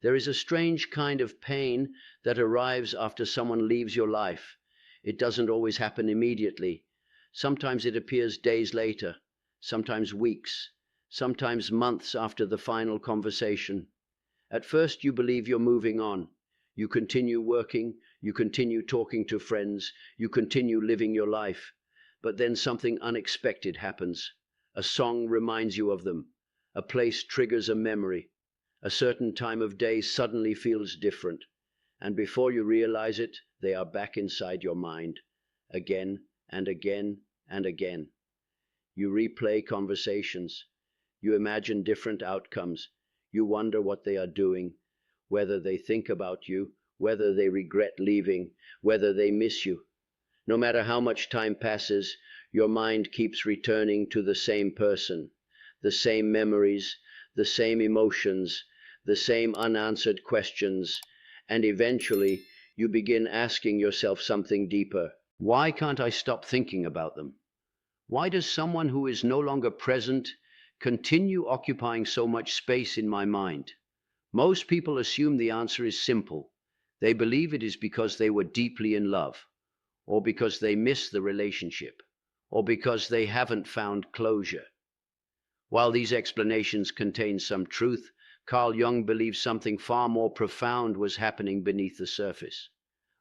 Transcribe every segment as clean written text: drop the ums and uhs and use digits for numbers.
There is a strange kind of pain that arrives after someone leaves your life. It doesn't always happen immediately. Sometimes it appears days later, sometimes weeks, sometimes months after the final conversation. At first you believe you're moving on. You continue working, you continue talking to friends, you continue living your life. But then something unexpected happens. A song reminds you of them. A place triggers a memory. A certain time of day suddenly feels different. And before you realize it, they are back inside your mind. Again and again and again. You replay conversations. You imagine different outcomes. You wonder what they are doing, whether they think about you, whether they regret leaving, whether they miss you. No matter how much time passes, your mind keeps returning to the same person, the same memories, the same emotions, the same unanswered questions, and eventually you begin asking yourself something deeper. Why can't I stop thinking about them? Why does someone who is no longer present continue occupying so much space in my mind? Most people assume the answer is simple. They believe it is because they were deeply in love, or because they miss the relationship, or because they haven't found closure. While these explanations contain some truth, Carl Jung believes something far more profound was happening beneath the surface.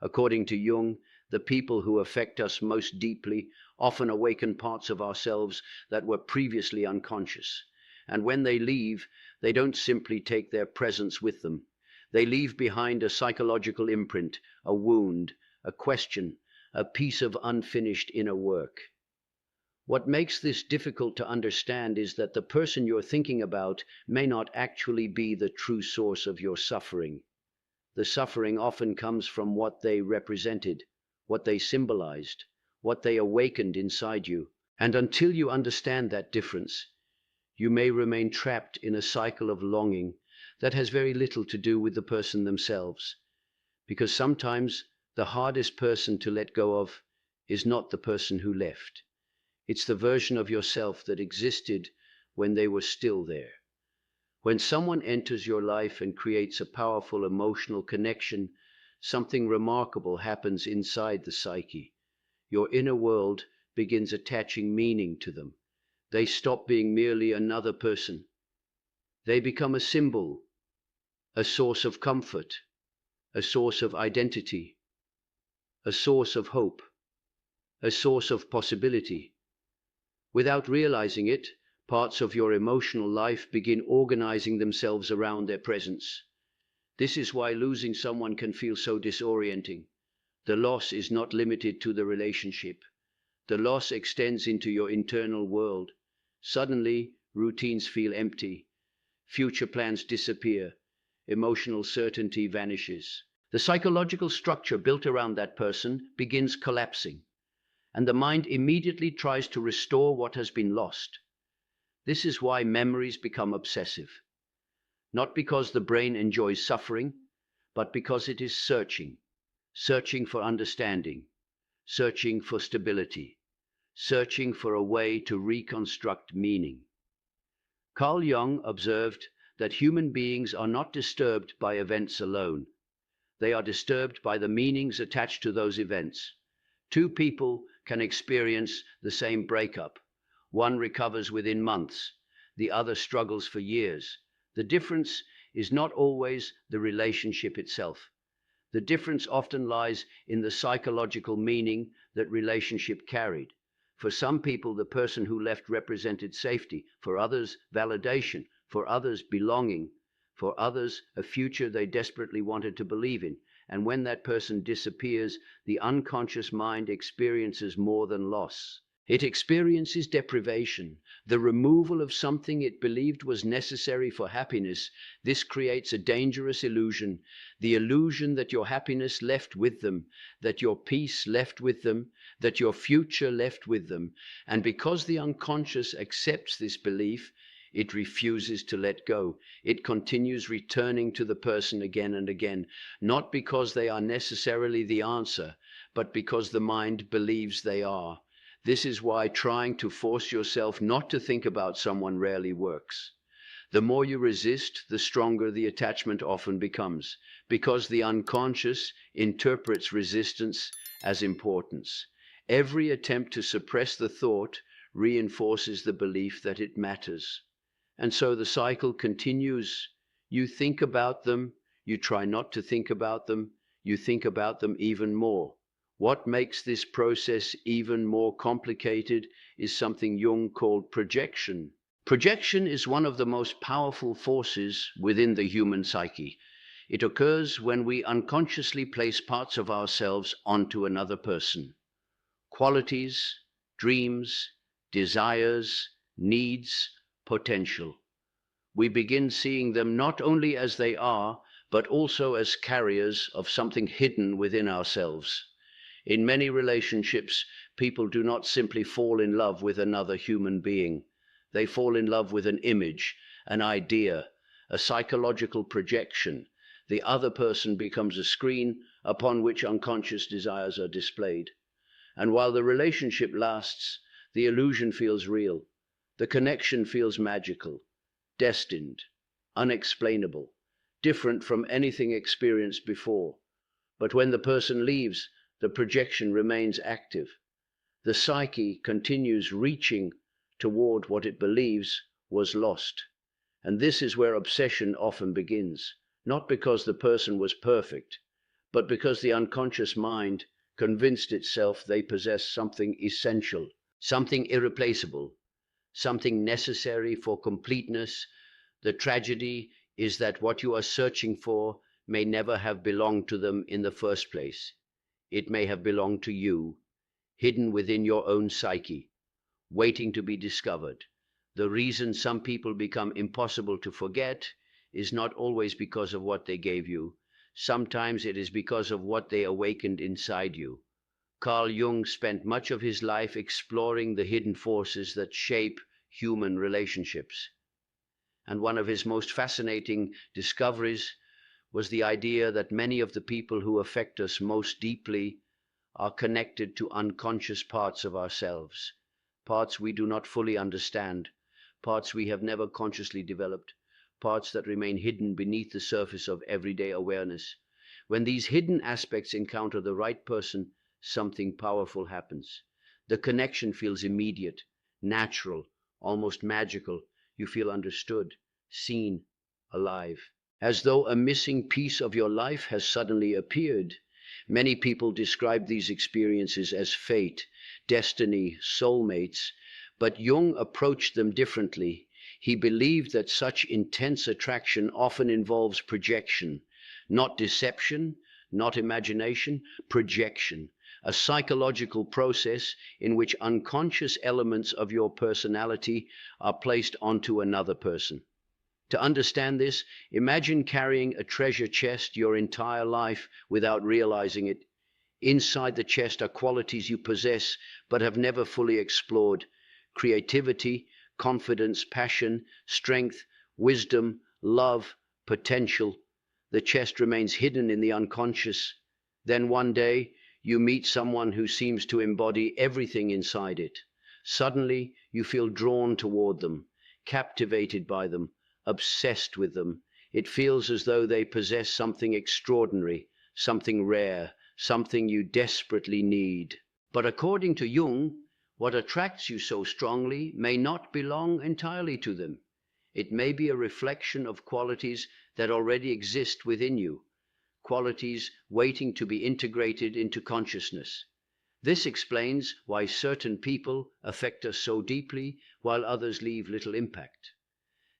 According to Jung, the people who affect us most deeply often awaken parts of ourselves that were previously unconscious. And when they leave, they don't simply take their presence with them. They leave behind a psychological imprint, a wound, a question, a piece of unfinished inner work. What makes this difficult to understand is that the person you're thinking about may not actually be the true source of your suffering. The suffering often comes from what they represented, what they symbolized, what they awakened inside you. And until you understand that difference, you may remain trapped in a cycle of longing that has very little to do with the person themselves. Because sometimes the hardest person to let go of is not the person who left. It's the version of yourself that existed when they were still there. When someone enters your life and creates a powerful emotional connection, something remarkable happens inside the psyche. Your inner world begins attaching meaning to them. They stop being merely another person. They become a symbol, a source of comfort, a source of identity, a source of hope, a source of possibility. Without realizing it, parts of your emotional life begin organizing themselves around their presence. This is why losing someone can feel so disorienting. The loss is not limited to the relationship. The loss extends into your internal world. Suddenly, routines feel empty. Future plans disappear. Emotional certainty vanishes. The psychological structure built around that person begins collapsing, and the mind immediately tries to restore what has been lost. This is why memories become obsessive. Not because the brain enjoys suffering, but because it is searching for understanding, searching for stability, searching for a way to reconstruct meaning. Carl Jung observed that human beings are not disturbed by events alone. They are disturbed by the meanings attached to those events. Two people can experience the same breakup. One recovers within months, the other struggles for years. The difference is not always the relationship itself. The difference often lies in the psychological meaning that relationship carried. For some people, the person who left represented safety. For others, validation. For others, belonging. For others, a future they desperately wanted to believe in. And when that person disappears, the unconscious mind experiences more than loss. It experiences deprivation, the removal of something it believed was necessary for happiness. This creates a dangerous illusion, the illusion that your happiness left with them, that your peace left with them, that your future left with them. And because the unconscious accepts this belief, it refuses to let go. It continues returning to the person again and again, not because they are necessarily the answer, but because the mind believes they are. This is why trying to force yourself not to think about someone rarely works. The more you resist, the stronger the attachment often becomes, because the unconscious interprets resistance as importance. Every attempt to suppress the thought reinforces the belief that it matters. And so the cycle continues. You think about them, you try not to think about them, you think about them even more. What makes this process even more complicated is something Jung called projection. Projection is one of the most powerful forces within the human psyche. It occurs when we unconsciously place parts of ourselves onto another person. Qualities, dreams, desires, needs, potential. We begin seeing them not only as they are, but also as carriers of something hidden within ourselves. In many relationships, people do not simply fall in love with another human being. They fall in love with an image, an idea, a psychological projection. The other person becomes a screen upon which unconscious desires are displayed. And while the relationship lasts, the illusion feels real. The connection feels magical, destined, unexplainable, different from anything experienced before. But when the person leaves, the projection remains active. The psyche continues reaching toward what it believes was lost. And this is where obsession often begins, not because the person was perfect, but because the unconscious mind convinced itself they possess something essential, something irreplaceable, something necessary for completeness. The tragedy is that what you are searching for may never have belonged to them in the first place. It may have belonged to you, hidden within your own psyche, waiting to be discovered. The reason some people become impossible to forget is not always because of what they gave you. Sometimes it is because of what they awakened inside you. Carl Jung spent much of his life exploring the hidden forces that shape human relationships. And one of his most fascinating discoveries was the idea that many of the people who affect us most deeply are connected to unconscious parts of ourselves, parts we do not fully understand, parts we have never consciously developed, parts that remain hidden beneath the surface of everyday awareness. When these hidden aspects encounter the right person, something powerful happens. The connection feels immediate, natural, almost magical. You feel understood, seen, alive, as though a missing piece of your life has suddenly appeared. Many people describe these experiences as fate, destiny, soulmates, but Jung approached them differently. He believed that such intense attraction often involves projection, not deception, not imagination, projection, a psychological process in which unconscious elements of your personality are placed onto another person. To understand this, imagine carrying a treasure chest your entire life without realizing it. Inside the chest are qualities you possess but have never fully explored: creativity, confidence, passion, strength, wisdom, love, potential. The chest remains hidden in the unconscious. Then one day, you meet someone who seems to embody everything inside it. Suddenly, you feel drawn toward them, captivated by them, obsessed with them. It feels as though they possess something extraordinary, something rare, something you desperately need. But according to Jung, what attracts you so strongly may not belong entirely to them. It may be a reflection of qualities that already exist within you, qualities waiting to be integrated into consciousness. This explains why certain people affect us so deeply, while others leave little impact.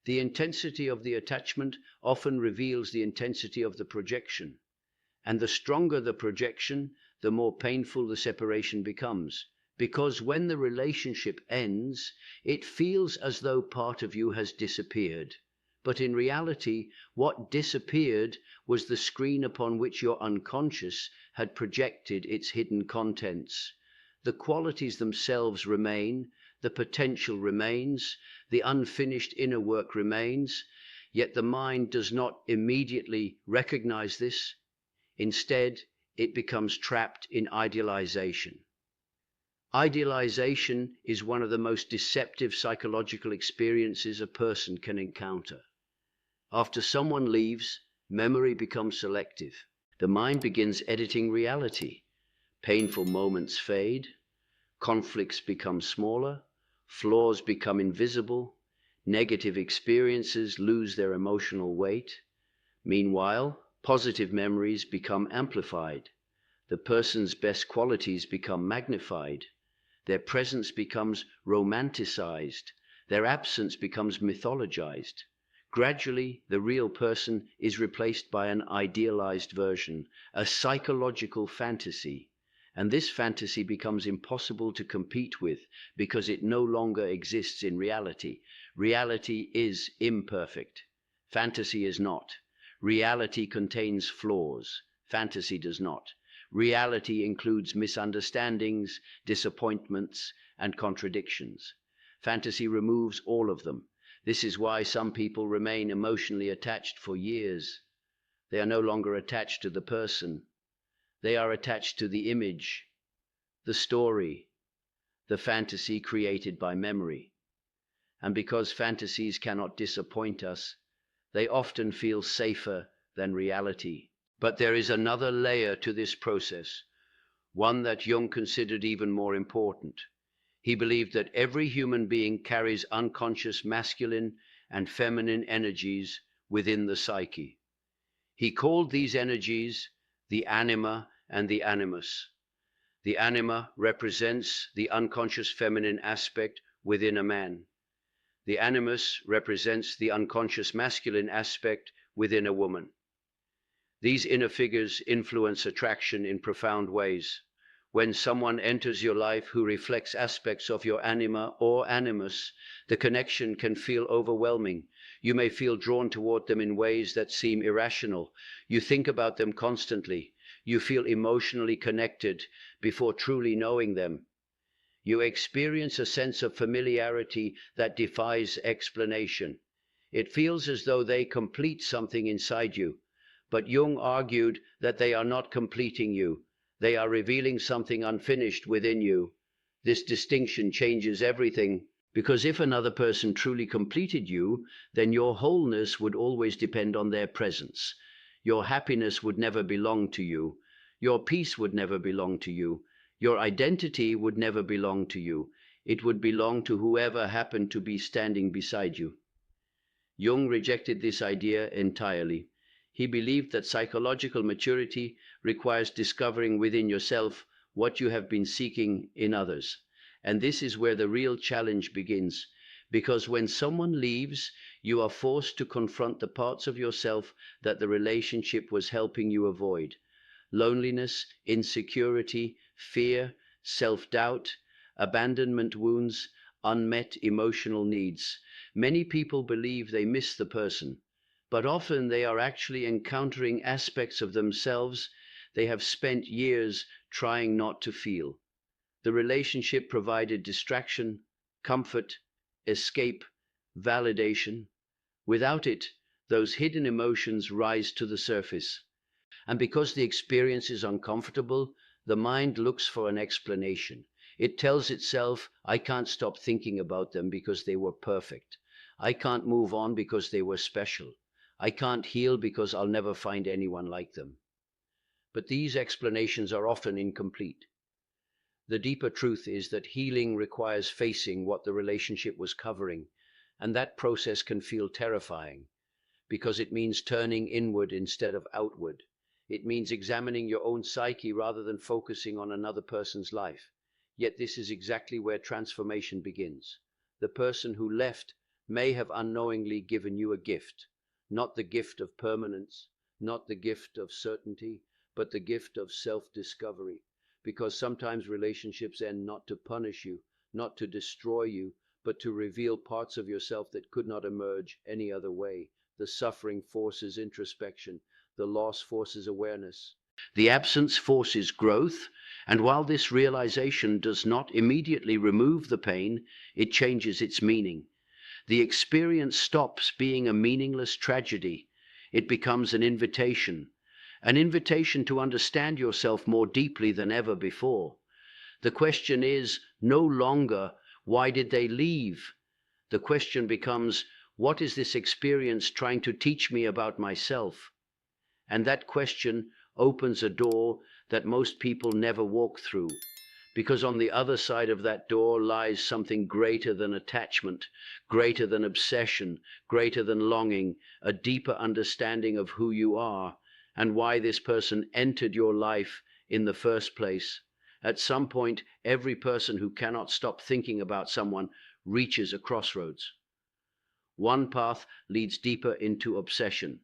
The intensity of the attachment often reveals the intensity of the projection. And the stronger the projection, the more painful the separation becomes. Because when the relationship ends, it feels as though part of you has disappeared. But in reality, what disappeared was the screen upon which your unconscious had projected its hidden contents. The qualities themselves remain, the potential remains, the unfinished inner work remains, yet the mind does not immediately recognize this. Instead, it becomes trapped in idealization. Idealization is one of the most deceptive psychological experiences a person can encounter. After someone leaves, memory becomes selective. The mind begins editing reality. Painful moments fade, conflicts become smaller, flaws become invisible, negative experiences lose their emotional weight. Meanwhile, positive memories become amplified. The person's best qualities become magnified. Their presence becomes romanticized. Their absence becomes mythologized. Gradually, the real person is replaced by an idealized version, a psychological fantasy. And this fantasy becomes impossible to compete with because it no longer exists in reality. Reality is imperfect. Fantasy is not. Reality contains flaws. Fantasy does not. Reality includes misunderstandings, disappointments, and contradictions. Fantasy removes all of them. This is why some people remain emotionally attached for years. They are no longer attached to the person. They are attached to the image, the story, the fantasy created by memory. And because fantasies cannot disappoint us, they often feel safer than reality. But there is another layer to this process, one that Jung considered even more important. He believed that every human being carries unconscious masculine and feminine energies within the psyche. He called these energies the anima and the animus. The anima represents the unconscious feminine aspect within a man. The animus represents the unconscious masculine aspect within a woman. These inner figures influence attraction in profound ways. When someone enters your life who reflects aspects of your anima or animus, the connection can feel overwhelming. You may feel drawn toward them in ways that seem irrational. You think about them constantly. You feel emotionally connected before truly knowing them. You experience a sense of familiarity that defies explanation. It feels as though they complete something inside you. But Jung argued that they are not completing you. They are revealing something unfinished within you. This distinction changes everything, because if another person truly completed you, then your wholeness would always depend on their presence. Your happiness would never belong to you. Your peace would never belong to you. Your identity would never belong to you. It would belong to whoever happened to be standing beside you. Jung rejected this idea entirely. He believed that psychological maturity requires discovering within yourself what you have been seeking in others. And this is where the real challenge begins, because when someone leaves, you are forced to confront the parts of yourself that the relationship was helping you avoid. Loneliness, insecurity, fear, self-doubt, abandonment wounds, unmet emotional needs. Many people believe they miss the person, but often they are actually encountering aspects of themselves they have spent years trying not to feel. The relationship provided distraction, comfort, escape, validation. Without it, those hidden emotions rise to the surface. And because the experience is uncomfortable, the mind looks for an explanation. It tells itself, I can't stop thinking about them because they were perfect. I can't move on because they were special. I can't heal because I'll never find anyone like them. But these explanations are often incomplete. The deeper truth is that healing requires facing what the relationship was covering, and that process can feel terrifying because it means turning inward instead of outward. It means examining your own psyche rather than focusing on another person's life. Yet this is exactly where transformation begins. The person who left may have unknowingly given you a gift. Not the gift of permanence, not the gift of certainty, but the gift of self-discovery. Because sometimes relationships end not to punish you, not to destroy you, but to reveal parts of yourself that could not emerge any other way. The suffering forces introspection, the loss forces awareness. The absence forces growth, and while this realization does not immediately remove the pain, it changes its meaning. The experience stops being a meaningless tragedy. It becomes an invitation to understand yourself more deeply than ever before. The question is no longer, why did they leave? The question becomes, what is this experience trying to teach me about myself? And that question opens a door that most people never walk through, because on the other side of that door lies something greater than attachment, greater than obsession, greater than longing, a deeper understanding of who you are and why this person entered your life in the first place. At some point, every person who cannot stop thinking about someone reaches a crossroads. One path leads deeper into obsession.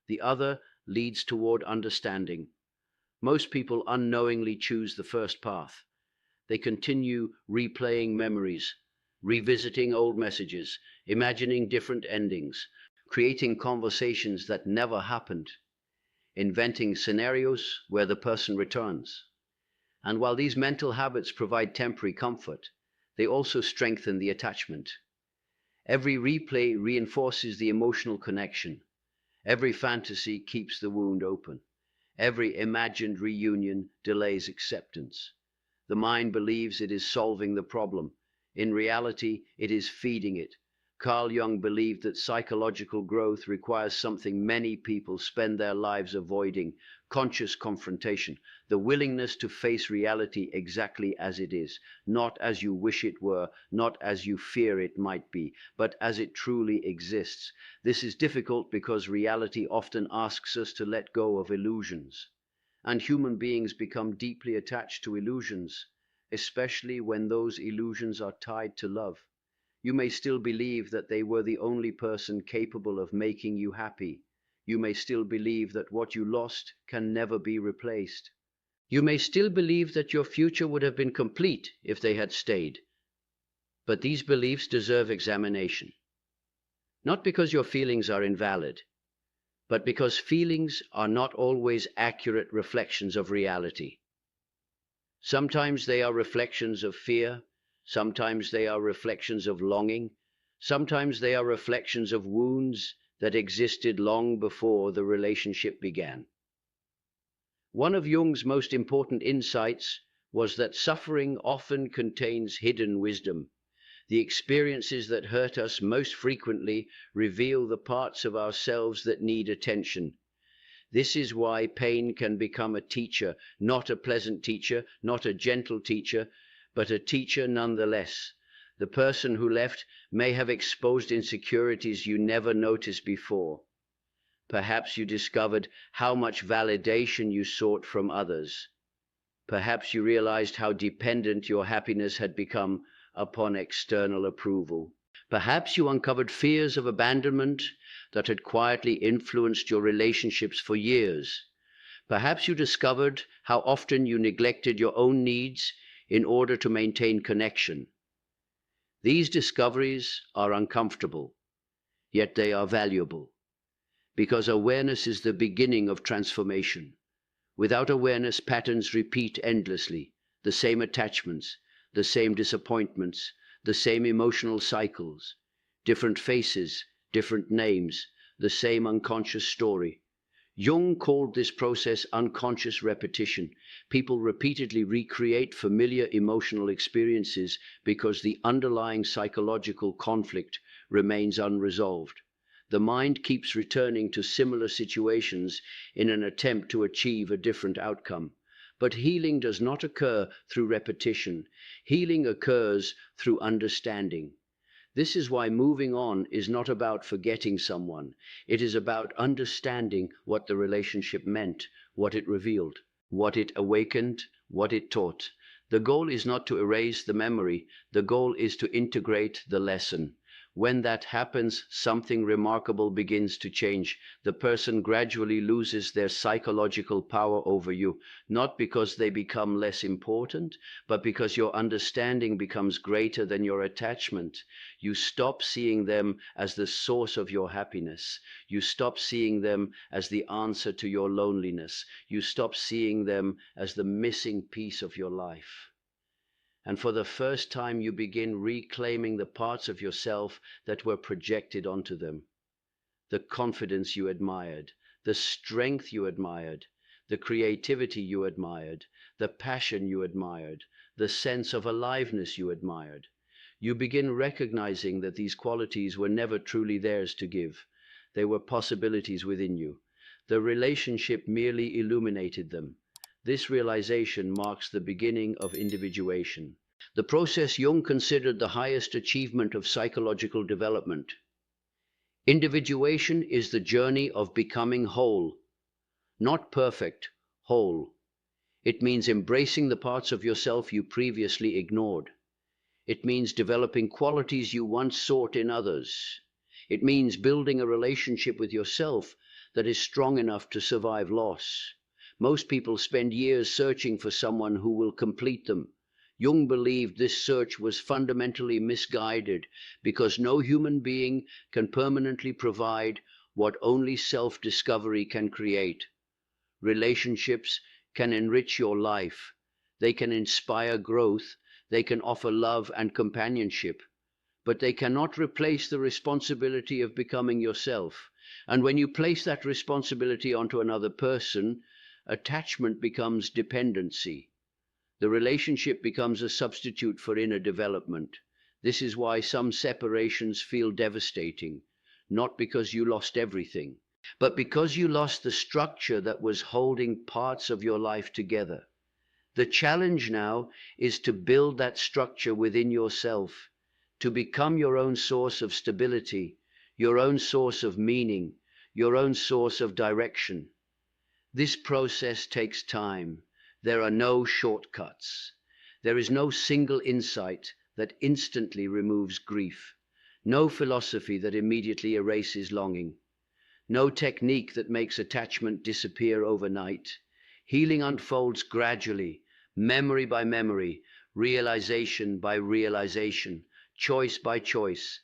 The other leads toward understanding. Most people unknowingly choose the first path. They continue replaying memories, revisiting old messages, imagining different endings, creating conversations that never happened, inventing scenarios where the person returns. And while these mental habits provide temporary comfort, they also strengthen the attachment. Every replay reinforces the emotional connection. Every fantasy keeps the wound open. Every imagined reunion delays acceptance. The mind believes it is solving the problem. In reality, it is feeding it. Carl Jung believed that psychological growth requires something many people spend their lives avoiding: conscious confrontation, the willingness to face reality exactly as it is, not as you wish it were, not as you fear it might be, but as it truly exists. This is difficult because reality often asks us to let go of illusions. And human beings become deeply attached to illusions, especially when those illusions are tied to love. You may still believe that they were the only person capable of making you happy. You may still believe that what you lost can never be replaced. You may still believe that your future would have been complete if they had stayed. But these beliefs deserve examination. Not because your feelings are invalid, but because feelings are not always accurate reflections of reality. Sometimes they are reflections of fear, sometimes they are reflections of longing, sometimes they are reflections of wounds that existed long before the relationship began. One of Jung's most important insights was that suffering often contains hidden wisdom. The experiences that hurt us most frequently reveal the parts of ourselves that need attention. This is why pain can become a teacher, not a pleasant teacher, not a gentle teacher, but a teacher nonetheless. The person who left may have exposed insecurities you never noticed before. Perhaps you discovered how much validation you sought from others. Perhaps you realized how dependent your happiness had become upon external approval. Perhaps you uncovered fears of abandonment that had quietly influenced your relationships for years. Perhaps you discovered how often you neglected your own needs in order to maintain connection. These discoveries are uncomfortable, yet they are valuable, because awareness is the beginning of transformation. Without awareness, patterns repeat endlessly, the same attachments, the same disappointments, the same emotional cycles, different faces, different names, the same unconscious story. Jung called this process unconscious repetition. People repeatedly recreate familiar emotional experiences because the underlying psychological conflict remains unresolved. The mind keeps returning to similar situations in an attempt to achieve a different outcome. But healing does not occur through repetition. Healing occurs through understanding. This is why moving on is not about forgetting someone. It is about understanding what the relationship meant, what it revealed, what it awakened, what it taught. The goal is not to erase the memory. The goal is to integrate the lesson. When that happens, something remarkable begins to change. The person gradually loses their psychological power over you, not because they become less important, but because your understanding becomes greater than your attachment. You stop seeing them as the source of your happiness. You stop seeing them as the answer to your loneliness. You stop seeing them as the missing piece of your life. And for the first time, you begin reclaiming the parts of yourself that were projected onto them. The confidence you admired, the strength you admired, the creativity you admired, the passion you admired, the sense of aliveness you admired. You begin recognizing that these qualities were never truly theirs to give. They were possibilities within you. The relationship merely illuminated them. This realization marks the beginning of individuation, the process Jung considered the highest achievement of psychological development. Individuation is the journey of becoming whole, not perfect, whole. It means embracing the parts of yourself you previously ignored. It means developing qualities you once sought in others. It means building a relationship with yourself that is strong enough to survive loss. Most people spend years searching for someone who will complete them. Jung believed this search was fundamentally misguided because no human being can permanently provide what only self-discovery can create. Relationships can enrich your life. They can inspire growth. They can offer love and companionship. But they cannot replace the responsibility of becoming yourself. And when you place that responsibility onto another person, attachment becomes dependency. The relationship becomes a substitute for inner development. This is why some separations feel devastating, not because you lost everything, but because you lost the structure that was holding parts of your life together. The challenge now is to build that structure within yourself, to become your own source of stability, your own source of meaning, your own source of direction. This process takes time. There are no shortcuts. There is no single insight that instantly removes grief, no philosophy that immediately erases longing, no technique that makes attachment disappear overnight. Healing unfolds gradually, memory by memory, realization by realization, choice by choice.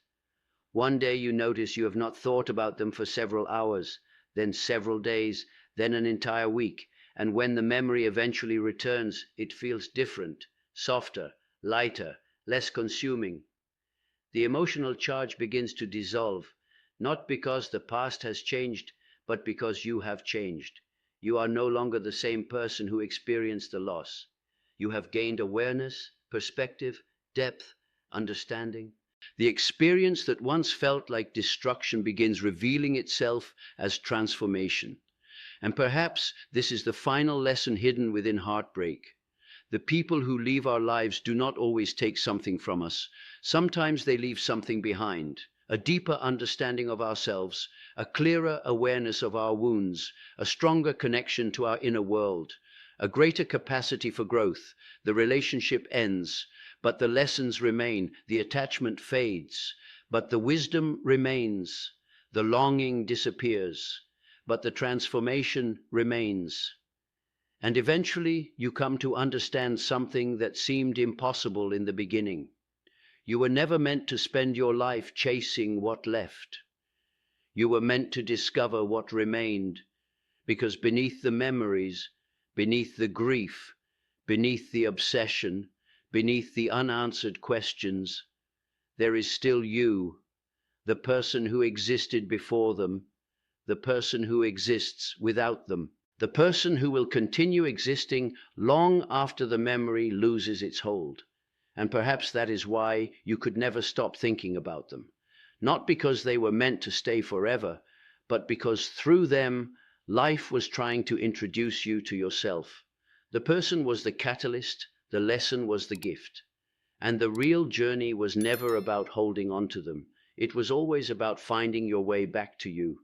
One day you notice you have not thought about them for several hours, then several days, then an entire week. And when the memory eventually returns, it feels different, softer, lighter, less consuming. The emotional charge begins to dissolve, not because the past has changed, but because you have changed. You are no longer the same person who experienced the loss. You have gained awareness, perspective, depth, understanding. The experience that once felt like destruction begins revealing itself as transformation. And perhaps this is the final lesson hidden within heartbreak. The people who leave our lives do not always take something from us. Sometimes they leave something behind, a deeper understanding of ourselves, a clearer awareness of our wounds, a stronger connection to our inner world, a greater capacity for growth. The relationship ends, but the lessons remain. The attachment fades, but the wisdom remains. The longing disappears, but the transformation remains. And eventually you come to understand something that seemed impossible in the beginning. You were never meant to spend your life chasing what left. You were meant to discover what remained, because beneath the memories, beneath the grief, beneath the obsession, beneath the unanswered questions, there is still you, the person who existed before them, the person who exists without them, the person who will continue existing long after the memory loses its hold. And perhaps that is why you could never stop thinking about them. Not because they were meant to stay forever, but because through them, life was trying to introduce you to yourself. The person was the catalyst, the lesson was the gift. And the real journey was never about holding on to them. It was always about finding your way back to you.